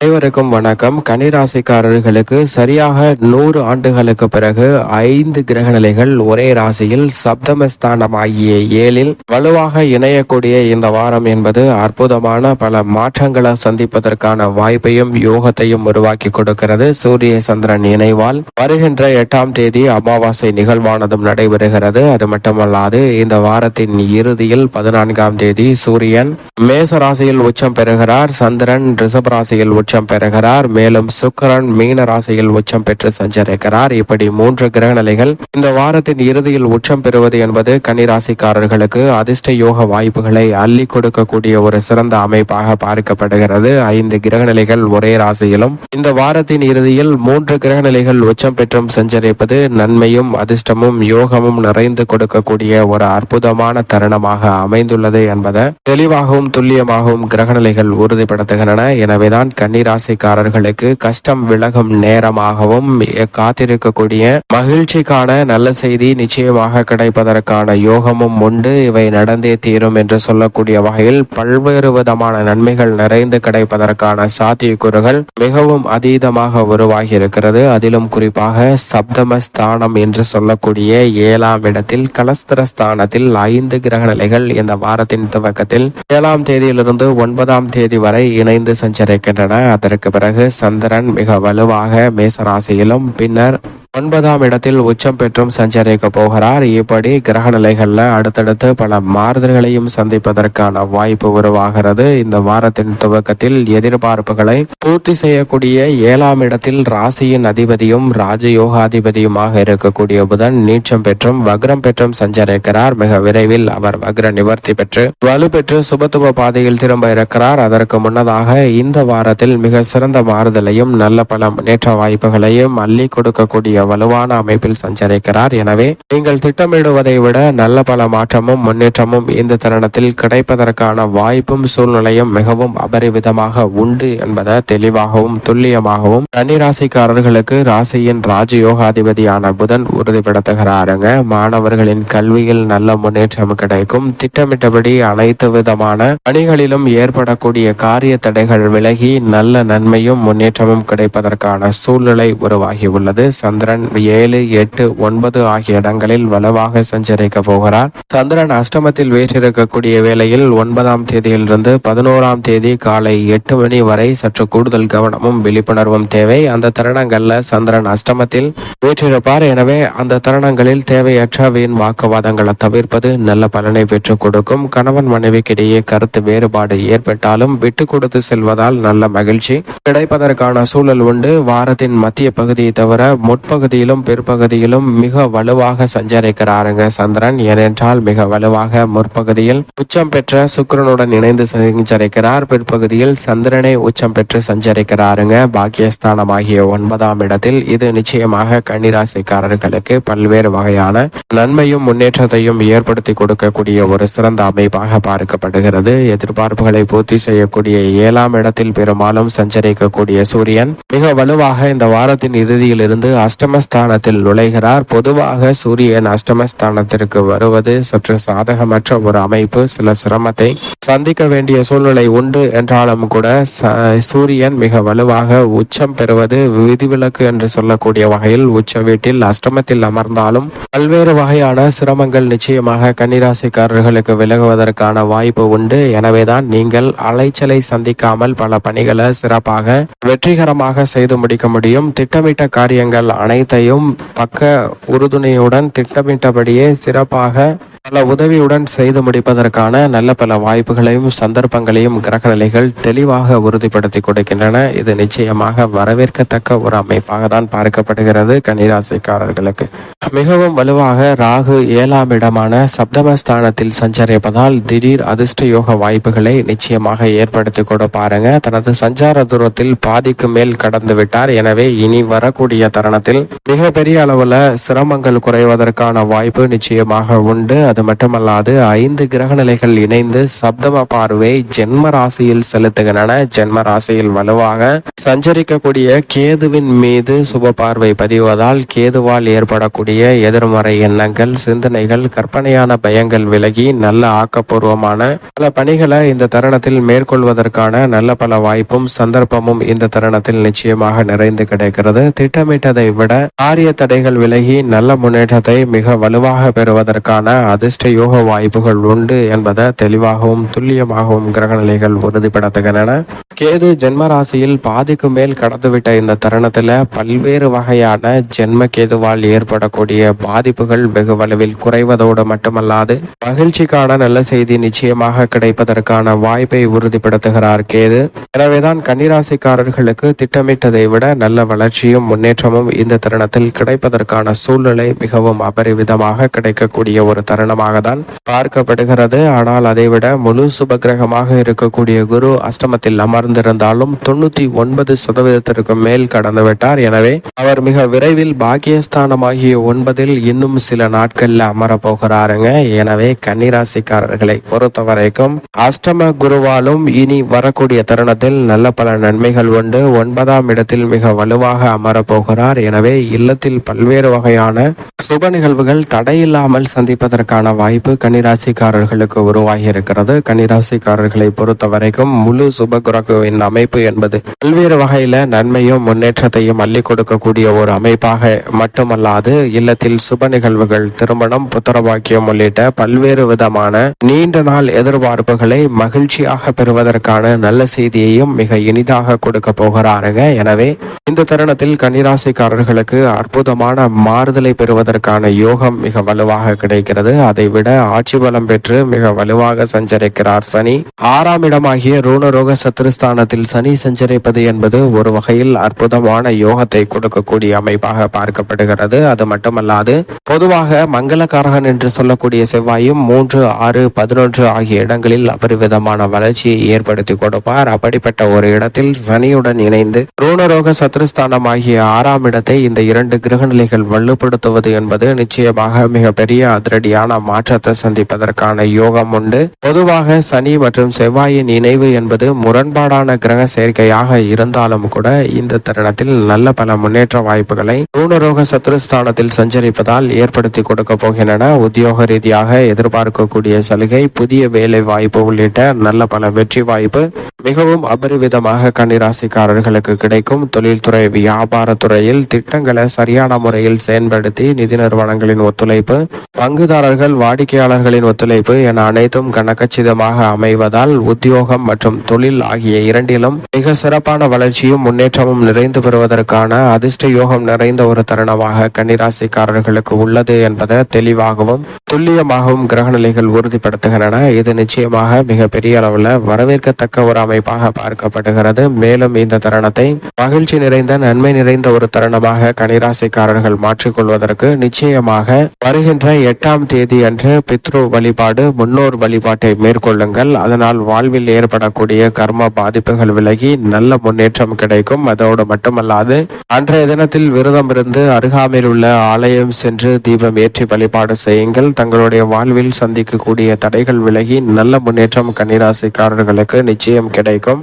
அனைவருக்கும் வணக்கம். கன்னிராசிக்காரர்களுக்கு சரியாக 100 ஆண்டுகளுக்கு பிறகு 5 கிரகநிலைகள் ஒரே ராசியில் சப்தமஸ்தானமாகிய 7ல் வலுவாக இணையக்கூடிய இந்த வாரம் என்பது அற்புதமான பல மாற்றங்களை சந்திப்பதற்கான வாய்ப்பையும் யோகத்தையும் உருவாக்கி கொடுக்கிறது. சூரிய சந்திரன் இணைவால் வருகின்ற 8ஆம் தேதி அமாவாசை நிகழ்வானதும் நடைபெறுகிறது. அது மட்டுமல்லாது இந்த வாரத்தின் இறுதியில் 14ஆம் தேதி சூரியன் மேச ராசியில் உச்சம் பெறுகிறார். சந்திரன் ரிஷப ராசியில் உச்சம் பெறுகிறார். மேலும் சுக்கிரன் மீன ராசியில் உச்சம் பெற்று சஞ்சரிக்கிறார். இப்படி 3 கிரகநிலைகள் இந்த வாரத்தின் இறுதியில் உச்சம் பெறுவது என்பது கன்னிராசிக்காரர்களுக்கு அதிர்ஷ்ட யோக வாய்ப்புகளை அள்ளி கொடுக்கக்கூடிய ஒரு சிறந்த அமைப்பாக பார்க்கப்படுகிறது. 5 கிரகநிலைகள் ஒரே ராசியிலும் இந்த வாரத்தின் இறுதியில் 3 கிரகநிலைகள் உச்சம் பெற்றும் சஞ்சரிப்பது நன்மையும் அதிர்ஷ்டமும் யோகமும் நிறைந்து கொடுக்கக்கூடிய ஒரு அற்புதமான தருணமாக அமைந்துள்ளது என்பதை தெளிவாகவும் துல்லியமாகவும் கிரகநிலைகள் உறுதிப்படுத்துகின்றன. எனவேதான் கன்னிராசிக்காரர்களுக்கு கஷ்டம் விலகும் நேரமாகவும் காத்திருக்கக்கூடிய மகிழ்ச்சிக்கான நல்ல செய்தி நிச்சயமாக கிடைப்பதற்கான யோகமும் உண்டு. இவை நடந்தே தீரும் என்று சொல்லக்கூடிய வகையில் பல்வேறு விதமான நன்மைகள் நிறைந்து கிடைப்பதற்கான சாத்தியக்கூறுகள் மிகவும் அதீதமாக உருவாகி இருக்கிறது. அதிலும் குறிப்பாக சப்தமஸ்தானம் என்று சொல்லக்கூடிய 7ஆம் இடத்தில் கலஸ்திரஸ்தானத்தில் 5 கிரகநிலைகள் இந்த வாரத்தின் துவக்கத்தில் 7ஆம் தேதியிலிருந்து 9ஆம் தேதி வரை இணைந்து சஞ்சரிக்கின்றன. அதற்கு பிறகு சந்திரன் மிக வலுவாக மேசராசியிலும் பின்னர் 9ஆம் இடத்தில் உச்சம் பெற்றும் சஞ்சரிக்க போகிறார். இப்படி கிரகநிலைகள்ல அடுத்தடுத்து பல மாறுதல்களையும் சந்திப்பதற்கான வாய்ப்பு உருவாகிறது. இந்த வாரத்தின் துவக்கத்தில் எதிர்பார்ப்புகளை பூர்த்தி செய்யக்கூடிய 7ஆம் இடத்தில் ராசியின் அதிபதியும் ராஜயோகாதிபதியுமாக இருக்கக்கூடிய புதன் நீச்சம் பெற்றும் வக்ரம் பெற்றும் சஞ்சரிக்கிறார். மிக விரைவில் அவர் வக்ர நிவர்த்தி பெற்று வலுப்பெற்று சுபத்துவ பாதையில் திரும்ப இருக்கிறார். அதற்கு முன்னதாக இந்த வாரத்தில் மிக சிறந்த மாறுதலையும் நல்ல பல முன்னேற்ற வாய்ப்புகளையும் அள்ளி கொடுக்கக்கூடிய வலுவான அமைப்பில் சஞ்சரிக்கிறார். எனவே நீங்கள் திட்டமிடுவதை விட நல்ல பல மாற்றமும் முன்னேற்றமும் இந்த தருணத்தில் கிடைப்பதற்கான வாய்ப்பும் சூழ்நிலையும் மிகவும் அபரிவிதமாக உண்டு என்பதை தெளிவாகவும் துல்லியமாகவும் கன்னிராசிக்காரர்களுக்கு ராசியின் ராஜயோகாதிபதியான புதன் உறுதிப்படுத்துகிறாருங்க. மாணவர்களின் கல்வியில் நல்ல முன்னேற்றம் கிடைக்கும். திட்டமிட்டபடி அனைத்து விதமான பணிகளிலும் ஏற்படக்கூடிய காரிய தடைகள் விலகி நல்ல நன்மையும் முன்னேற்றமும் கிடைப்பதற்கான சூழ்நிலை உருவாகியுள்ளது. சந்திரன் 7, 8, 9 ஆகிய இடங்களில் வலுவாக சஞ்சரிக்க போகிறார். சந்திரன் அஷ்டமத்தில் வீற்றிருக்கக்கூடிய வேளையில் 9ஆம் தேதியிலிருந்து 11ஆம் தேதி காலை 8 மணி வரை சற்று கூடுதல் கவனமும் விழிப்புணர்வும் தேவை. அந்த தருணங்கள்ல சந்திரன் அஷ்டமத்தில் வீற்றிருப்பார். எனவே அந்த தருணங்களில் தேவையற்ற வீண் வாக்குவாதங்களை தவிர்ப்பது நல்ல பலனை பெற்றுக் கொடுக்கும். கணவன் மனைவிக்கிடையே கருத்து வேறுபாடு ஏற்பட்டாலும் விட்டு கொடுத்து செல்வதால் நல்ல மகிழ்ச்சி கிடைப்பதற்கான சூழல் உண்டு. வாரத்தின் மத்திய பகுதியை தவிர முற்பகுதியிலும் பிற்பகுதியிலும் மிக வலுவாக சஞ்சரிக்கிறாருங்க சந்திரன். ஏனென்றால் மிக வலுவாக முற்பகுதியில் உச்சம் பெற்ற சுக்கிரனுடன் இணைந்து சஞ்சரிக்கிறார். பிற்பகுதியில் சந்திரனை உச்சம் பெற்று சஞ்சரிக்கிறாருங்க. பாக்கியஸ்தானமாகிய 9ஆம் இடத்தில் இது நிச்சயமாக கன்னிராசிக்காரர்களுக்கு பல்வேறு வகையான நன்மையும் முன்னேற்றத்தையும் ஏற்படுத்தி கொடுக்கக்கூடிய ஒரு சிறந்த அமைப்பாக பார்க்கப்படுகிறது. எதிர்பார்ப்புகளை பூர்த்தி செய்யக்கூடிய 7ஆம் இடத்தில் பெரும்பாலும் சஞ்சரிக்கக்கூடிய சூரியன் மிக வலுவாக இந்த வாரத்தின் இறுதியில் இருந்து அஷ்டமஸ்தானத்தில் நுழைகிறார். பொதுவாக சூரியன் அஷ்டமஸ்தானத்திற்கு வருவது சற்று சாதகமற்ற ஒரு அமைப்பு. சில சிரமத்தை சந்திக்க வேண்டிய சூழ்நிலை உண்டு என்றாலும் கூட சூரியன் மிக வலுவாக உச்சம் பெறுவது விதிவிலக்கு என்று சொல்லக்கூடிய வகையில் உச்ச வீட்டில் அஷ்டமத்தில் அமர்ந்தாலும் பல்வேறு வகையான சிரமங்கள் நிச்சயமாக கன்னிராசிக்காரர்களுக்கு விலகுவதற்கான வாய்ப்பு உண்டு. எனவேதான் நீங்கள் அலைச்சலை சந்திக்காமல் பல பணிகளை சிறப்பாக வெற்றிகரமாக செய்து முடிக்க முடியும். திட்டமிட்ட காரியங்கள் அனைத்தையும் பக்க உறுதுணையுடன் திட்டமிட்டபடியே சிறப்பாக பல உதவியுடன் செய்து முடிப்பதற்கான நல்ல பல வாய்ப்புகளையும் சந்தர்ப்பங்களையும் கிரகநிலைகள் தெளிவாக உறுதிப்படுத்தி கொடுக்கின்றன. இது நிச்சயமாக வரவேற்கத்தக்க ஒரு அமைப்பாக தான் பார்க்கப்படுகிறது. கன்னிராசிக்காரர்களுக்கு மிகவும் வலுவாக ராகு 7ஆம் இடமான சப்தமஸ்தானத்தில் சஞ்சரிப்பதால் திடீர் அதிர்ஷ்ட யோக வாய்ப்புகளை நிச்சயமாக ஏற்படுத்தி கொடுப்பாருங்க. தனது சஞ்சார தூரத்தில் பாதிக்கு மேல் கடந்து விட்டார். எனவே இனி வரக்கூடிய தருணத்தில் மிகப்பெரிய அளவுல சிரமங்கள் குறைவதற்கான வாய்ப்பு நிச்சயமாக உண்டு. அது மட்டுமல்லாது 5 கிரகநிலைகள் இணைந்து சப்தம பார்வை ஜென்ம ராசியில் செலுத்துகின்றன. ஜென்ம ராசியில் வலுவாக சஞ்சரிக்கக்கூடிய கேதுவின் மீது சுப பார்வை பதிவதால் கேதுவால் ஏற்படக்கூடிய எதிர்மறை எண்ணங்கள், சிந்தனைகள், கற்பனையான பயங்கள் விலகி நல்ல ஆக்கப்பூர்வமான பல பணிகளை இந்த தருணத்தில் மேற்கொள்வதற்கான நல்ல பல வாய்ப்பும் சந்தர்ப்பமும் இந்த தருணத்தில் நிச்சயமாக நிறைந்து கிடைக்கிறது. திட்டமிட்டதை விட காரிய தடைகள் விலகி நல்ல முன்னேற்றத்தை மிக வலுவாக பெறுவதற்கான அதிர்ஷ்ட யோக வாய்ப்புகள் உண்டு என்பதை தெளிவாகவும் துல்லியமாகவும் கிரகநிலைகள் உறுதிப்படுத்துகின்றன. கேது ஜென்ம ராசியில் பாதிக்கு மேல் கடந்துவிட்ட இந்த தருணத்தில் பல்வேறு வகையான ஜென்ம கேதுவால் ஏற்படக்கூடிய பாதிப்புகள் வெகு வலுவில் குறைவதோடு மட்டுமல்லாது மகிழ்ச்சிக்கான நல்ல செய்தி நிச்சயமாக கிடைப்பதற்கான வாய்ப்பை உறுதிப்படுத்துகிறார் கேது. எனவேதான் கன்னிராசிக்காரர்களுக்கு திட்டமிட்டதை விட நல்ல வளர்ச்சியும் முன்னேற்றமும் இந்த தருணத்தில் கிடைப்பதற்கான சூழ்நிலை மிகவும் அபரிவிதமாக கிடைக்கக்கூடிய ஒரு தருணமாக தான் பார்க்கப்படுகிறது. ஆனால் அதைவிட முழு சுபகிரகமாக இருக்கக்கூடிய குரு அஷ்டமத்தில் அமர்ந்திருந்தாலும் 99% மேல் கடந்துவிட்டார். எனவே அவர் மிக விரைவில் பாக்கியஸ்தானமாகிய 9 இன்னும் சில நாட்கள்ல அமர போகிறாருங்க. எனவே கன்னிராசிக்காரர்களை பொறுத்த வரைக்கும் அஷ்டம குருவாலும் இனி வரக்கூடிய தருணத்தில் நல்ல பல நன்மைகள் உண்டு. 9ஆம் இடத்தில் மிக வலுவாக அமர போகிறார். எனவே இல்லத்தில் பல்வேறு வகையான சுப நிகழ்வுகள் தடையில்லாமல் சந்திப்பதற்கான வாய்ப்பு கன்னிராசிக்காரர்களுக்கு உருவாகி இருக்கிறது. கன்னிராசிக்காரர்களை பொறுத்த வரைக்கும் முழு சுபகிரகவின் அமைப்பு என்பது பல்வேறு வகையில நன்மையும் முன்னேற்றத்தையும் அள்ளி கொடுக்கக்கூடிய ஒரு அமைப்பாக மட்டுமல்லாது இல்லத்தில் சுப நிகழ்வுகள், திருமணம், புத்திரபாக்கியம் உள்ளிட்ட பல்வேறு விதமான நீண்ட நாள் எதிர்பார்ப்புகளை மகிழ்ச்சியாக பெறுவதற்கான நல்ல செய்தியையும் மிக இனிதாக கொடுக்க போகிறாருங்க. எனவே இந்த தருணத்தில் கன்னிராசிக்காரர்களுக்கு அற்புதமான மாறுதலை பெறுவதற்கான யோகம் மிக வலுவாக கிடைக்கிறது. அதை விட ஆட்சி பலம் பெற்று மிக வலுவாக சஞ்சரிக்கிறார் சனி. 6ஆம் இடமாகிய ரூணரோக சத்துருஸ்தானத்தில் சனி சஞ்சரிப்பது என்பது ஒரு வகையில் அற்புதமான யோகத்தை கொடுக்கக்கூடிய அமைப்பாக பார்க்கப்படுகிறது. அது மட்டுமல்லாது பொதுவாக மங்களகாரகன் என்று சொல்லக்கூடிய செவ்வாயும் 3, 6, 11 ஆகிய இடங்களில் அபரிவிதமான வளர்ச்சியை ஏற்படுத்தி கொடுப்பார். அப்படிப்பட்ட ஒரு இடத்தில் சனியுடன் இணைந்து ரூணரோக சத்துருஸ்தானம் ஆகிய 6ஆம் இடத்தை இந்த 2 கிரகநிலைகள் வலுப்படுத்துவது என்பது நிச்சயமாக மிக பெரிய அதிரடியான மாற்றத்தை சந்திப்பதற்கான யோகம் உண்டு. பொதுவாக சனி மற்றும் செவ்வாயின் இணைவு என்பது முரண்பாடான கிரக சேர்க்கையாக இருந்தாலும் கூட இந்த தருணத்தில் நல்ல பல முன்னேற்ற வாய்ப்புகளை ரூணரோக சத்துருஸ்தானத்தில் சஞ்சரிப்பதால் ஏற்படுத்தி கொடுக்க போகின்றன. உத்தியோக ரீதியாக எதிர்பார்க்கக்கூடிய சலுகை, புதிய வேலை வாய்ப்பு உள்ளிட்ட நல்ல பல வெற்றி வாய்ப்பு மிகவும் அபரிவிதமாக கன்னிராசிக்காரர்களுக்கு கிடைக்கும். தொழில்துறை, வியாபாரத்துறையில் திட்டங்களை சரியான முறையில் செயல்படுத்தி நிதி நிறுவனங்களின் ஒத்துழைப்பு, பங்குதாரர்கள், வாடிக்கையாளர்களின் ஒத்துழைப்பு என அனைத்தும் கனகச்சிதமாக அமைவதால் உத்தியோகம் மற்றும் தொழில் ஆகிய இரண்டிலும் மிக சிறப்பான வளர்ச்சியும் முன்னேற்றமும் நிறைந்து பெறுவதற்கான அதிர்ஷ்ட யோகம் நிறைந்த ஒரு தருணமாக கன்னிராசிக்காரர்களுக்கு உள்ளது என்பதை தெளிவாகவும் துல்லியமாகவும் கிரகநிலைகள் உறுதிப்படுத்துகின்றன. இது நிச்சயமாக மிக பெரிய அளவில் வரவேற்கத்தக்க ஒரு அமைப்பாக பார்க்கப்படுகிறது. மேலும் இந்த தருணத்தை மகிழ்ச்சி நிறைந்த, நன்மை நிறைந்த ஒரு தருணமாக கன்னிராசிக்காரர்கள் மாற்றிக்கொள்வதற்கு நிச்சயமாக வருகின்ற 8ஆம் தேதி அன்று பித்ரு வழிபாடு, முன்னோர் வழிபாட்டை மேற்கொள்ளுங்கள். அதனால் வாழ்வில் ஏற்படக்கூடிய கர்ம பாதிப்புகள் விலகி நல்ல முன்னேற்றம் கிடைக்கும். அதோடு மட்டுமல்லாது அன்றைய தினத்தில் விரதம் இருந்து அருகாமையில் உள்ள ஆலயம் சென்று தீபம் ஏற்றி வழிபாடு செய்யுங்கள். தங்களுடைய வாழ்வில் சந்திக்கக்கூடிய தடைகள் விலகி நல்ல முன்னேற்றம் கன்னிராசிக்காரர்களுக்கு நிச்சயம் கிடைக்கும்.